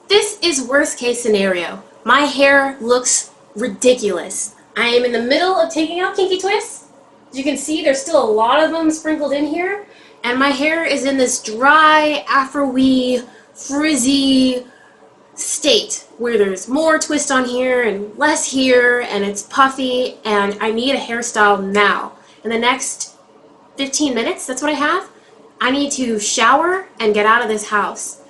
This is worst case scenario. My hair looks ridiculous. I am in the middle of taking out kinky twists. As you can see, there's still a lot of them sprinkled in here. And my hair is in this dry, afro-y, frizzy state where there's more twist on here and less here, and it's puffy, and I need a hairstyle now. In the next 15 minutes, that's what I have. I need to shower and get out of this house.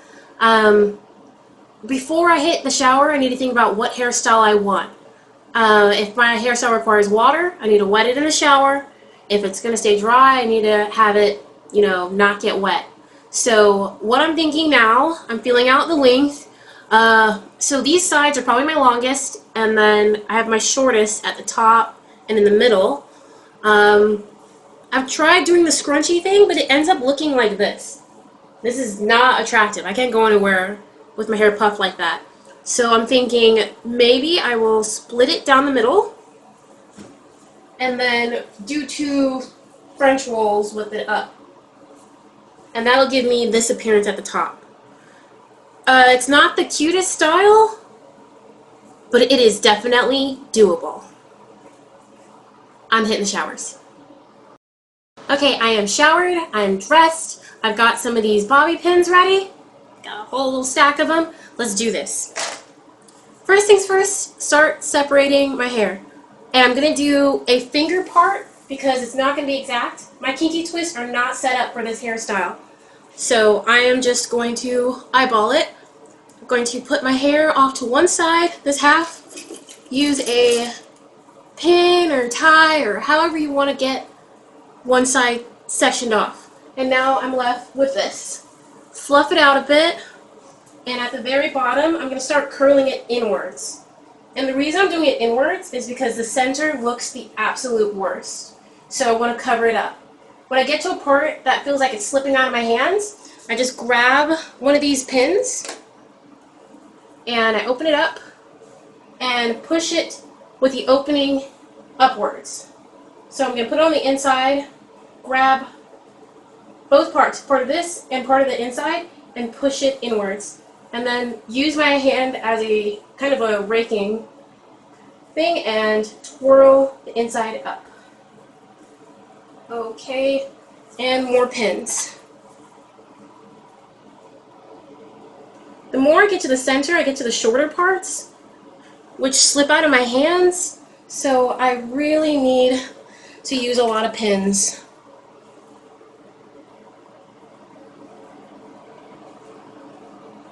Before I hit the shower, I need to think about what hairstyle I want. If my hairstyle requires water, I need to wet it in the shower. If it's going to stay dry, I need to have it, not get wet. So what I'm thinking now, I'm feeling out the length. So these sides are probably my longest, and then I have my shortest at the top and in the middle. I've tried doing the scrunchy thing, but it ends up looking like this. This is not attractive. I can't go anywhere with my hair puffed like that. So I'm thinking maybe I will split it down the middle and then do 2 French rolls with it up. And that'll give me this appearance at the top. It's not the cutest style, but it is definitely doable. I'm hitting the showers. Okay, I am showered, I'm dressed, I've got some of these bobby pins ready. Got a whole little stack of them. Let's do this. First things first, start separating my hair. And I'm going to do a finger part because it's not going to be exact. My kinky twists are not set up for this hairstyle. So I am just going to eyeball it. I'm going to put my hair off to one side, this half. Use a pin or tie or however you want to get one side sectioned off. And now I'm left with this. Fluff it out a bit, and at the very bottom, I'm going to start curling it inwards. And the reason I'm doing it inwards is because the center looks the absolute worst. So I want to cover it up. When I get to a part that feels like it's slipping out of my hands, I just grab one of these pins, and I open it up, and push it with the opening upwards. So I'm going to put it on the inside, grab both parts, part of this and part of the inside, and push it inwards. And then use my hand as a kind of a raking thing and twirl the inside up. Okay, and more pins. The more I get to the center, I get to the shorter parts, which slip out of my hands, so I really need to use a lot of pins.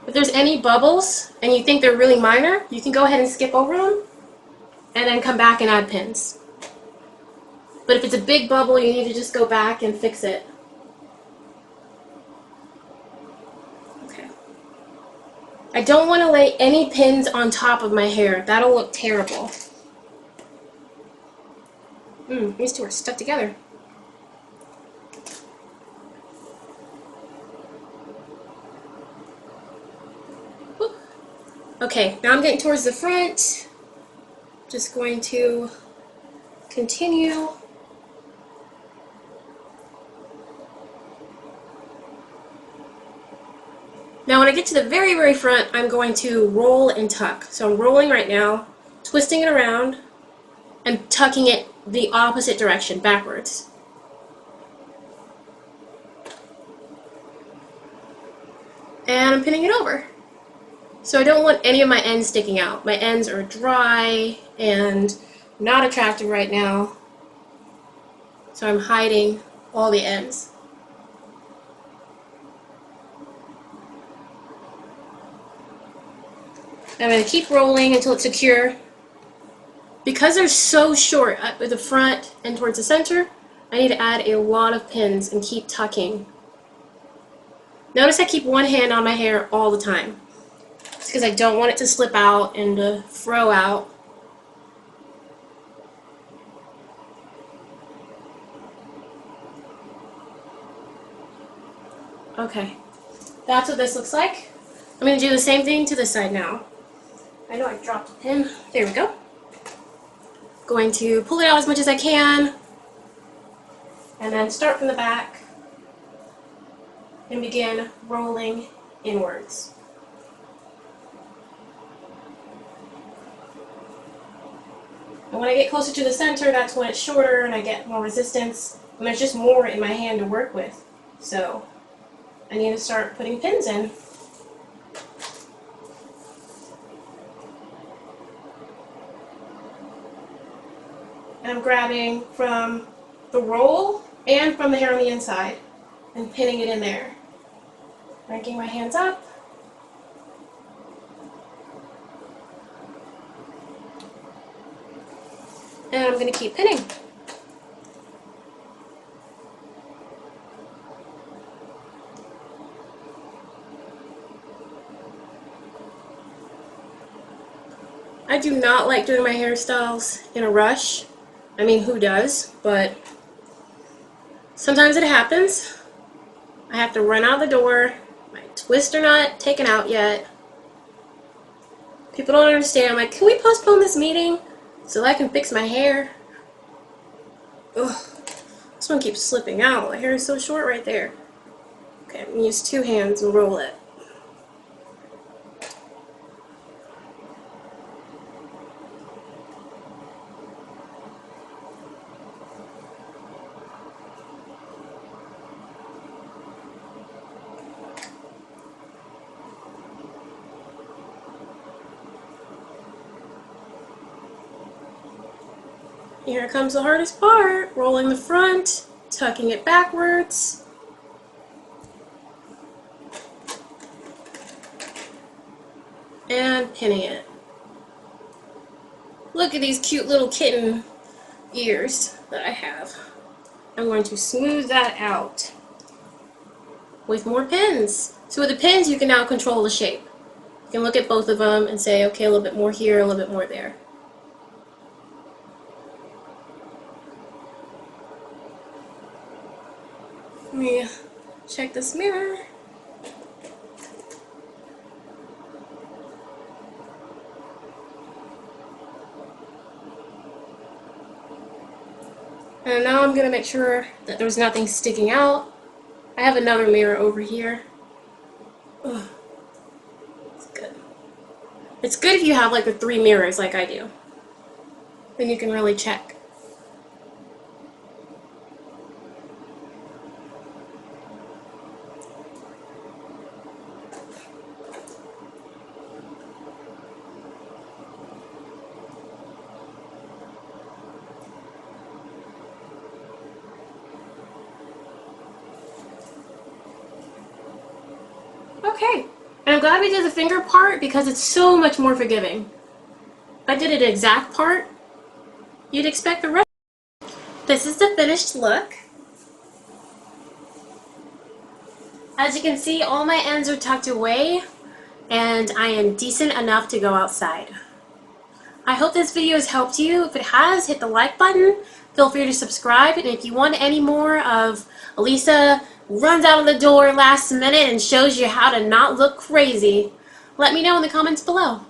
If there's any bubbles and you think they're really minor, you can go ahead and skip over them and then come back and add pins. But if it's a big bubble, you need to just go back and fix it. Okay. I don't want to lay any pins on top of my hair. That'll look terrible. These two are stuck together. Okay, now I'm getting towards the front. Just going to continue. Now when I get to the very, very front, I'm going to roll and tuck. So I'm rolling right now, twisting it around, and tucking it the opposite direction, backwards. And I'm pinning it over. So I don't want any of my ends sticking out. My ends are dry and not attractive right now. So I'm hiding all the ends. I'm going to keep rolling until it's secure. Because they're so short at the front and towards the center, I need to add a lot of pins and keep tucking. Notice I keep one hand on my hair all the time. It's because I don't want it to slip out and to fro out. Okay, that's what this looks like. I'm going to do the same thing to this side now. I know I dropped a pin. There we go. Going to pull it out as much as I can, and then start from the back and begin rolling inwards. And when I get closer to the center, that's when it's shorter and I get more resistance. And there's just more in my hand to work with. So I need to start putting pins in. And I'm grabbing from the roll and from the hair on the inside and pinning it in there. Ranking my hands up. And I'm going to keep pinning. I do not like doing my hairstyles in a rush. I mean, who does? But sometimes it happens. I have to run out the door. My twists are not taken out yet. People don't understand. I'm like, can we postpone this meeting so I can fix my hair? Ugh. This one keeps slipping out. My hair is so short right there. Okay, I'm going to use 2 hands and roll it. Here comes the hardest part, rolling the front, tucking it backwards. And pinning it. Look at these cute little kitten ears that I have. I'm going to smooth that out with more pins. So with the pins, you can now control the shape. You can look at both of them and say, okay, a little bit more here, a little bit more there. Let me check this mirror. And now I'm going to make sure that there's nothing sticking out. I have another mirror over here. Ugh. It's good. It's good if you have like the 3 mirrors like I do. Then you can really check. Okay, and I'm glad we did the finger part because it's so much more forgiving. If I did an exact part, you'd expect the rest. This is the finished look. As you can see, all my ends are tucked away and I am decent enough to go outside. I hope this video has helped you. If it has, hit the like button. Feel free to subscribe, and if you want any more of Elisa runs out of the door last minute and shows you how to not look crazy, let me know in the comments below.